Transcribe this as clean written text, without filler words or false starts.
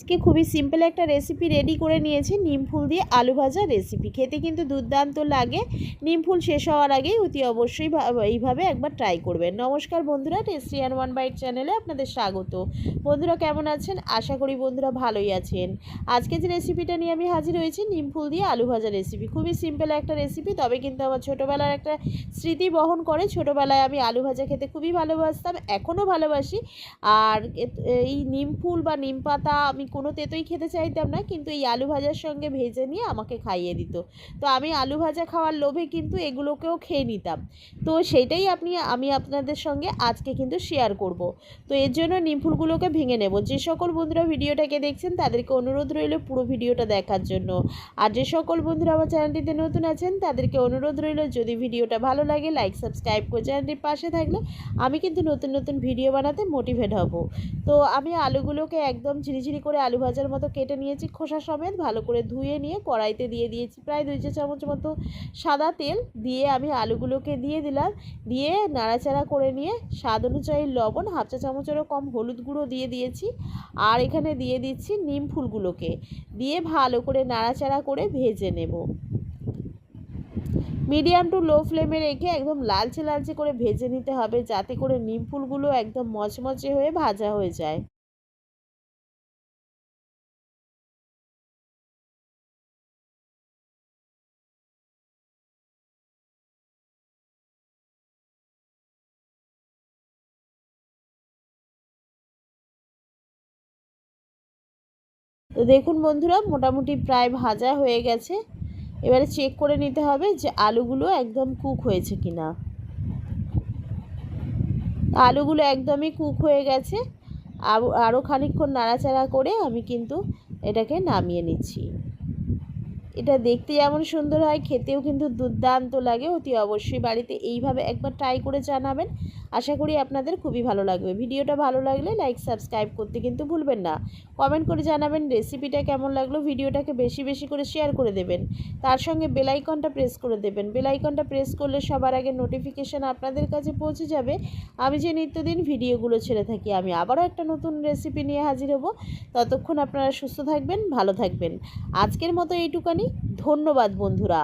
আজকে খুবই সিম্পল একটা রেসিপি রেডি করে নিয়েছি, নিম ফুল দিয়ে আলু ভাজা রেসিপি। খেতে কিন্তু দুর্দান্ত লাগে। নিম ফুল শেষ হওয়ার আগেই অতি অবশ্যই এইভাবে একবার ট্রাই করবেন। নমস্কার বন্ধুরা, টেস্টি অ্যান্ড ওয়ান বাইট চ্যানেলে আপনাদের স্বাগত। বন্ধুরা কেমন আছেন? আশা করি বন্ধুরা ভালোই আছেন। আজকে যে রেসিপিটা নিয়ে আমি হাজির হয়েছি, নিম ফুল দিয়ে আলু ভাজা রেসিপি। খুবই সিম্পল একটা রেসিপি, তবে কিন্তু আমার ছোটোবেলার একটা স্মৃতি বহন করে। ছোটোবেলায় আমি আলু ভাজা খেতে খুবই ভালোবাসতাম, এখনও ভালোবাসি। আর এই নিম ফুল বা নিম পাতা আমি কোনো তেতোই খেতে চাইতাম না, কিন্তু এই আলু ভাজার সঙ্গে ভেজে নিয়ে আমাকে খাইয়ে দিত। তো আমি আলু ভাজা খাওয়ার লোভে কিন্তু এগুলোকেও খেয়ে নিতাম। তো সেইটাই আমি আপনাদের সঙ্গে আজকে কিন্তু শেয়ার করব। তো এর জন্য নিম ফুলগুলোকে ভেঙে নেব। যে সকল বন্ধুরা ভিডিওটাকে দেখছেন তাদেরকে অনুরোধ রইল পুরো ভিডিওটা দেখার জন্য। আর যে সকল বন্ধুরা আমার চ্যানেলটিতে নতুন আছেন তাদেরকে অনুরোধ রইল, যদি ভিডিওটা ভালো লাগে লাইক সাবস্ক্রাইব করে চ্যানেলটির পাশে থাকলে আমি কিন্তু নতুন নতুন ভিডিও বানাতে মোটিভেট হব। তো আমি আলুগুলোকে একদম ঝিরিঝিরি করে আলু ভাজার মতো কেটে নিয়েছি, খোসা সমেত ভালো করে ধুয়ে নিয়ে কড়াইতে দিয়ে দিয়েছি প্রায় 2 চা চামচ মতো সাদা তেল দিয়ে আমি আলুগুলোকে দিয়ে দিলাম। দিয়ে নাড়াচাড়া করে নিয়ে স্বাদ অনুযায়ী লবণ, 1/2 চা চামচেরও কম হলুদ গুঁড়ো দিয়ে দিয়েছি। আর এখানে দিয়ে দিচ্ছি নিম ফুলগুলোকে, দিয়ে ভালো করে নাড়াচাড়া করে ভেজে নেব। মিডিয়াম টু লো ফ্লেমে রেখে একদম লালচে লালচে করে ভেজে নিতে হবে, যাতে করে নিম ফুলগুলো একদম মচমচে হয়ে ভাজা হয়ে যায়। তো দেখুন বন্ধুরা, মোটামুটি প্রায় ভাজা হয়ে গেছে। এবারে চেক করে নিতে হবে যে আলুগুলো একদম কুক হয়েছে কিনা। আলুগুলো একদমই কুক হয়ে গেছে। আরও খানিকক্ষণ নাড়াচাড়া করে আমি কিন্তু এটাকে নামিয়ে নিচ্ছি। এটা দেখতে যেমন সুন্দর হয়, খেতেও কিন্তু দুর্দান্ত লাগে। অতি অবশ্যই বাড়িতে এইভাবে একবার ট্রাই করে জানাবেন। আশা করি আপনাদের খুবই ভালো লাগবে। ভিডিওটা ভালো লাগলে লাইক সাবস্ক্রাইব করতে কিন্তু ভুলবেন না। কমেন্ট করে জানাবেন রেসিপিটা কেমন লাগলো। ভিডিওটাকে বেশি বেশি করে শেয়ার করে দেবেন। তার সঙ্গে বেল আইকনটা প্রেস করে দেবেন। বেল আইকনটা প্রেস করলে সবার আগে নোটিফিকেশান আপনাদের কাছে পৌঁছে যাবে আমি যে নিত্যদিন ভিডিওগুলো ছেড়ে থাকি। আমি আবারও একটা নতুন রেসিপি নিয়ে হাজির হব। ততক্ষণ আপনারা সুস্থ থাকবেন, ভালো থাকবেন। আজকের মতো এইটুকানি। ধন্যবাদ বন্ধুরা।